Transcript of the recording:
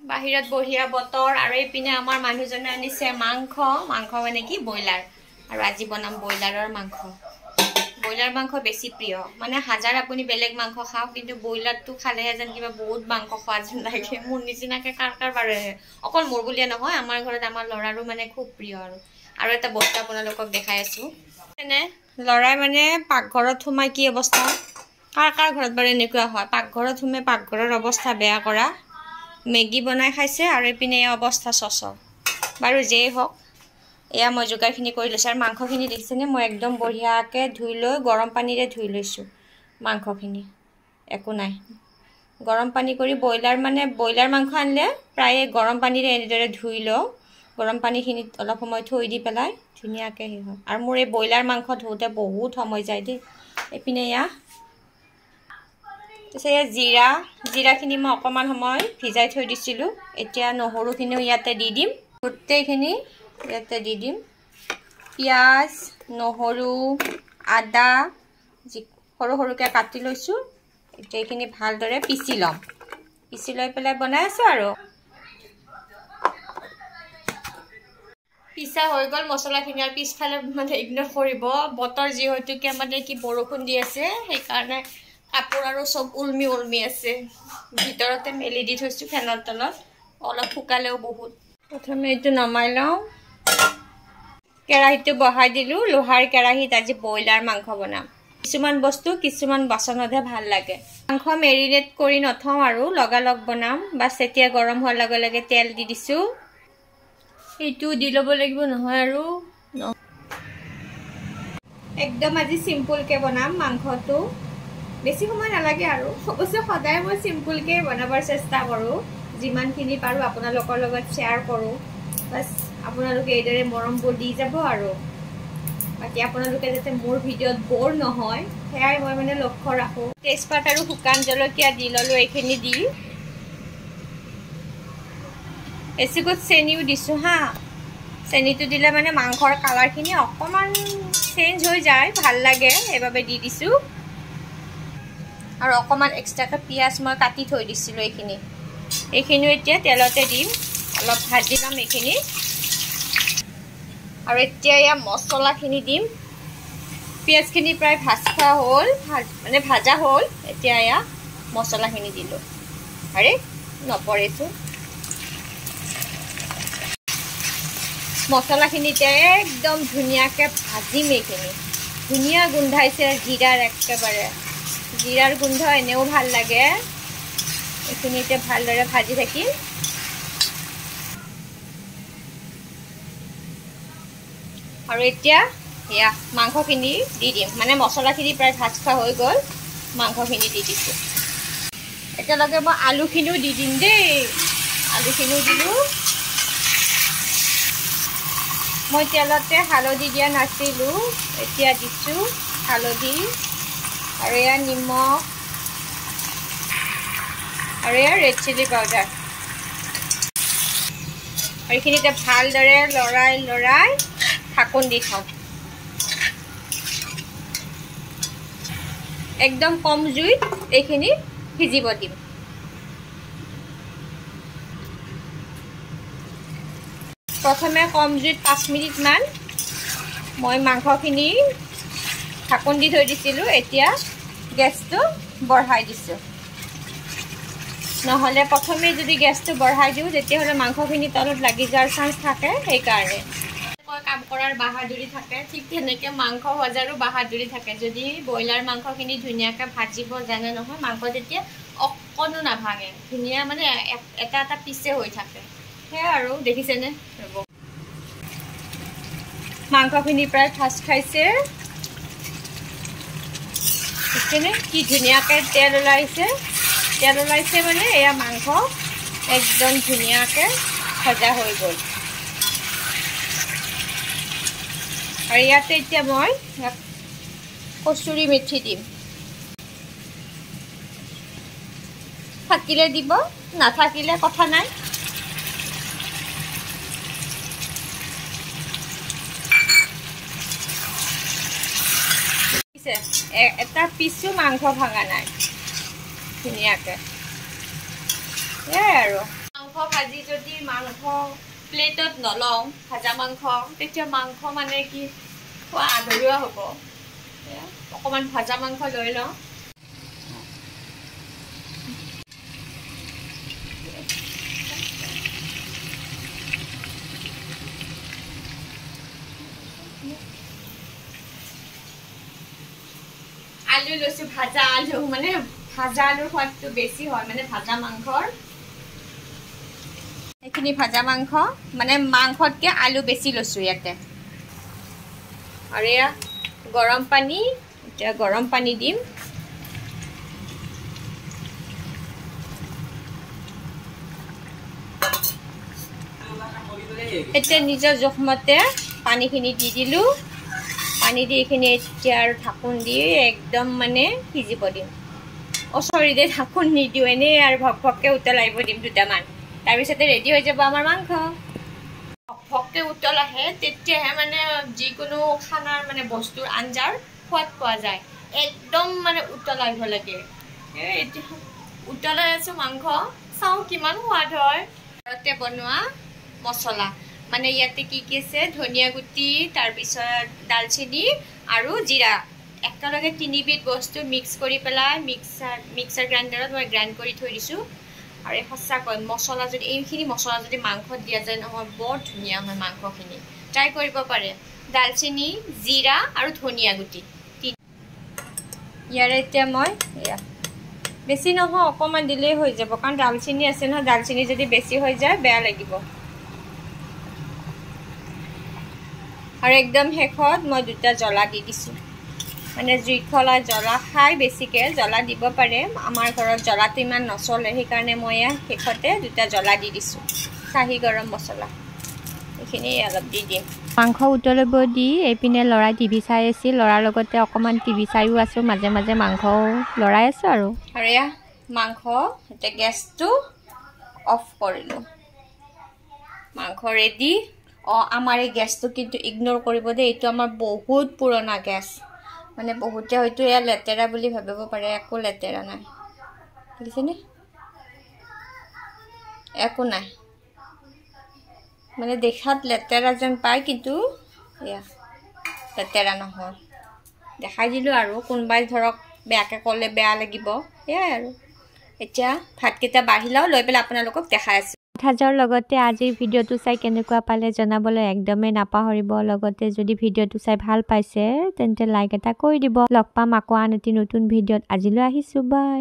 বাহিৰত বঢ়িয়া বতৰ আৰু এইপিনে আমাৰ মানুহজনে আনিছে মাংস মানে কি ব্ৰইলাৰ আৰু আজি বনাম ব্ৰইলাৰৰ মাংস ব্ৰইলাৰ মাংস বেছি প্ৰিয় মানে হাজাৰ আপুনি বেলেগ মাংস খাওক কিন্তু ব্ৰইলাৰটো খালেহে যেন কিবা বহুত মাংস খোৱা যেন লাগে মোৰ নিচিনাকে কাৰ পাৰে অকল মোৰ বুলিয়ে নহয় আমাৰ ঘৰত আমাৰ ল'ৰাৰো মানে খুব প্ৰিয় আৰু এটা বস্তু আপোনালোকক দেখাই আছো এনে ল'ৰাই মানে পাকঘৰত সোমাই কি অৱস্থা কাৰ ঘৰত bare এনেকুৱা হয় পাকঘৰত সোমে পাকঘৰৰ অৱস্থা বেয়া কৰা মেগী বনাই খাইছে আৰু এপিনে অৱস্থা সস বাৰু যেই হওক এয়া মই যোগাৰখিনি কৰি লৈছো আৰু মাংসখিনি দেখিছেনে মই একদম বঢ়িয়াকে ধুই লৈ গৰম পানীৰে ধুই লৈছো মাংসখিনি একো নাই গৰম পানী কৰি ব্ৰইলাৰ মাংস আনলে প্ৰায় গৰম পানীৰে এনেদৰে ধুই লও গৰম পানীখিনি অলপ সময় থৈ দি পেলাই ধুনিয়াকে হে হয় আৰু মোৰ এই ব্ৰইলাৰ মাংস ধুতে বহুত সময় যায় দেই এপিনে ইয়া জিৰাখিনি মই অকমান সময় ভিজাই থৈ দিছিলো এতিয়া নহৰুখিনিও ইয়াতে দি দিম গোটেইখিনি ইয়াতে দি দিম পিয়াজ নহৰু আদা সৰু সৰুকে কাটি লৈছো এতিয়া এইখিনি ভালদৰে পিচি লম পিচি লৈ পেলাই বনাই আছো আৰু পিছা হৈ গল মছলাখিনি আৰু পিছফালে মানে ইগনোৰ কৰিব বতৰ যিহেতুকে মানে কি বৰষুণ দি আছে সেইকাৰণে কাপোৰ আৰু সব উলমি আছে ভিতৰতে মেলি দি থৈছো ফেনৰ তলত অলপ শুকালেও বহুত প্ৰথমে এইটো নমাই লওঁ কেৰাহীটো বহাই দিলো লোহাৰ কেৰাহীত আজি ব্ৰইলাৰ মাংস বনাম কিছুমান বস্তু কিছুমান বাচনতহে ভাল লাগে মাংস মেৰিনেট কৰি নথওঁ আৰু লগালগ বনাম বাস এতিয়া গৰম হোৱাৰ লগে লগে তেল দি দিছো এইটো দি ল'ব লাগিব নহয় আৰু একদম আজি সিম্পল কে বনাম মাংসটো বেছি সময় নালাগে আৰু অৱশ্যে সদায় মই সিম্পল কে বনাবৰ চেষ্টা কৰো যিমানখিনি পাৰো আপোনালোকৰ লগত শেয়াৰ কৰো বাস আপোনালোকে এইদৰে মৰমবোৰ দি যাব আৰু বাকি আপোনালোকে যাতে মোৰ ভিডিঅ'ত বৰ নহয় হেয়াই মই মানে লক্ষ্য ৰাখো তেজপাত আৰু শুকান জলকীয়া দি ললো এইখিনি দি এচিকত চেনিও দিছো হা চেনিটো দিলে মানে মাংসৰ কালাৰখিনি অকমান চেঞ্জ হৈ যায় ভাল লাগে এবাবে দি দিছো আৰু অকমান এক্সট্ৰাকে পিয়াজ মই কাটি থৈ দিছিলো এইখিনি এতিয়া তেলতে দিম অলপ ভাজি লম এইখিনি আৰু এতিয়া ইয়া মছলাখিনি দিম পিয়াজখিনি প্ৰায় ভাজা হ'ল মানে ভাজা হ'ল এতিয়া ইয়া মছলাখিনি দিলো আৰে নপৰেছো মছলাখিনিতে একদম ধুনিয়াকে ভাজিম এইখিনি ধুনিয়া গোন্ধাইছে জিৰাৰ গোন্ধ এনেও ভাল লাগে এইখিনিতে ভালদৰে ভাজি থাকিম আৰু এতিয়া ইয়া মাংসখিনি দি দিম মানে মছলাখিনি প্ৰায় ভাজ খোৱা হৈ গ'ল মাংসখিনি দি দিছো একেলগে মই আলুখিনিও দি দিম দেই আলুখিনিও দিলো মই তেলতে হালধি দিয়া নাছিলো এতিয়া দিছো হালধি আৰু এয়া নিমখ আৰু এয়া ৰেড চিলি পাউডাৰ আৰু এইখিনিতে ভালদৰে লৰাই ঢাকন দি থওঁ একদম কম জুইত এইখিনি সিজিব দিম প্ৰথমে কম জুইত 5 মিনিট মান মই মাংসখিনি ঢাকন দি থৈ দিছিলো এতিয়া গেছটো বঢ়াই দিছো নহলে প্ৰথমে যদি গেছটো বঢ়াই দিও তেতিয়াহলে মাংসখিনি তলত লাগি যোৱাৰ চান্স থাকে সেইকাৰণে কাম কৰাৰ বাহাদুৰি থাকে ঠিক তেনেকে মাংস ভাজাৰো বাহাদুৰি থাকে যদি ব্ৰইলাৰ মাংসখিনি ধুনিয়াকে ভাজিব জানে নহয় মাংস তেতিয়া অকণো নাভাঙে ধুনিয়া মানে এটা পিছে হৈ থাকে হে আৰু দেখিছেনে মাংসখিনি প্ৰায় ভাজ খাইছে দেখিছেনে কি ধুনিয়াকে তেল ওলাইছে মানে এয়া মাংস একদম ধুনিয়াকে ভাজা হৈ গ'ল আৰু ইয়াতে এতিয়া মই কচুৰি মেথি দিম থাকিলে দিব নাথাকিলে কথা নাই এটা পিছু মাংস ভাঙা নাই ধুনিয়াকে আৰু মাংস মাংস প্লেটত নলওঁ ভাজা মাংস তেতিয়া মাংস মানে কি খোৱা আধৰুৱা হ'ব অকণমান ভাজা মাংস লৈ লওঁ আলু লৈছো ভাজা আলু মানে ভাজা আলুৰ সোৱাদটো বেছি হয় মানে ভাজা মাংসৰ এইখিনি ভাজা মাংস মানে মাংসতকৈ আলু বেছি লৈছোঁ ইয়াতে আৰু এয়া গৰম পানী এতিয়া গৰম পানী দিম এতিয়া নিজৰ জোখমতে পানীখিনি দি দিলোঁ পানী দি এইখিনি এতিয়া আৰু ঢাকোন দি একদম মানে সিজিব দিম চৰিতে ঢাকোন নিদিওঁ এনেই আৰু ভক ভককৈ উতলাইব দিম দুটামান তাৰপিছতে ৰেডি হৈ যাব আমাৰ মাংস ভকভককৈ উতল আহে তেতিয়াহে মানে যিকোনো খানাৰ মানে বস্তুৰ আঞ্জাৰ সোৱাদ পোৱা যায় একদম মানে উতলাইব লাগে এতিয়া উতলাই আছোঁ মাংস চাওঁ কিমান সোৱাদ হয় ঘৰতে বনোৱা মছলা মানে ইয়াতে কি কি আছে ধনিয়া গুটি তাৰপিছত দালচেনি আৰু জিৰা একেলগে তিনিবিধ বস্তু মিক্স কৰি পেলাই মিক্সাৰ গ্ৰাইণ্ডাৰত মই গ্ৰাইণ্ড কৰি থৈ দিছোঁ আৰু সঁচাকৈ মছলা যদি এইখিনি মছলা যদি মাংসত দিয়া যায় নহয় বৰ ধুনীয়া হয় মাংসখিনি ট্ৰাই কৰিব পাৰে দালচেনি জিৰা আৰু ধনিয়া গুটি ইয়াৰে এতিয়া মই এয়া বেছি নহয় অকণমান দিলেই হৈ যাব কাৰণ দালচেনি আছে নহয় দালচেনি যদি বেছি হৈ যায় বেয়া লাগিব আৰু একদম শেষত মই দুটা জ্বলা দি দিছোঁ মানে জুইশলা জ্বলা খাই বেছিকৈ জ্বলা দিব পাৰে আমাৰ ঘৰত জ্বলাটো ইমান নচলে সেইকাৰণে মই শেষতে দুটা জ্বলা দি দিছোঁ চাহী গৰম মছলা এইখিনি অলপ দি দিম মাংস উতলিব দি এইপিনে ল'ৰাই টিভি চাই আছিল ল'ৰাৰ লগতে অকণমান টিভি চাইও আছোঁ মাজে মাজে মাংসও লৰাই আছোঁ আৰু এয়া মাংস এতিয়া গেছটো অফ কৰিলোঁ মাংস ৰেডি আমাৰ এই গেছটো কিন্তু ইগনোৰ কৰিব দেই এইটো আমাৰ বহুত পুৰণা গেছ মানে বহুতে হয়তো এয়া লেতেৰা বুলি ভাবিব পাৰে একো লেতেৰা নাই দেখিছেনে একো নাই মানে দেখাত লেতেৰা যেন পায় কিন্তু এয়া লেতেৰা নহয় দেখাই দিলোঁ আৰু কোনোবাই ধৰক বেয়াকৈ ক'লে বেয়া লাগিব সেয়াই আৰু এতিয়া ভাতকেইটা বাঢ়ি লওঁ লৈ পেলাই আপোনালোকক দেখাই আছোঁ সাজৰ লগতে আজিৰ ভিডিঅ'টো চাই কেনেকুৱা পালে জনাবলৈ একদমেই নাপাহৰিব লগতে যদি ভিডিঅ'টো চাই ভাল পাইছে তেন্তে লাইক এটা কৰি দিব লগ পাম আকৌ আন এটি নতুন ভিডিঅ'ত আজিলৈ আহিছোঁ বাই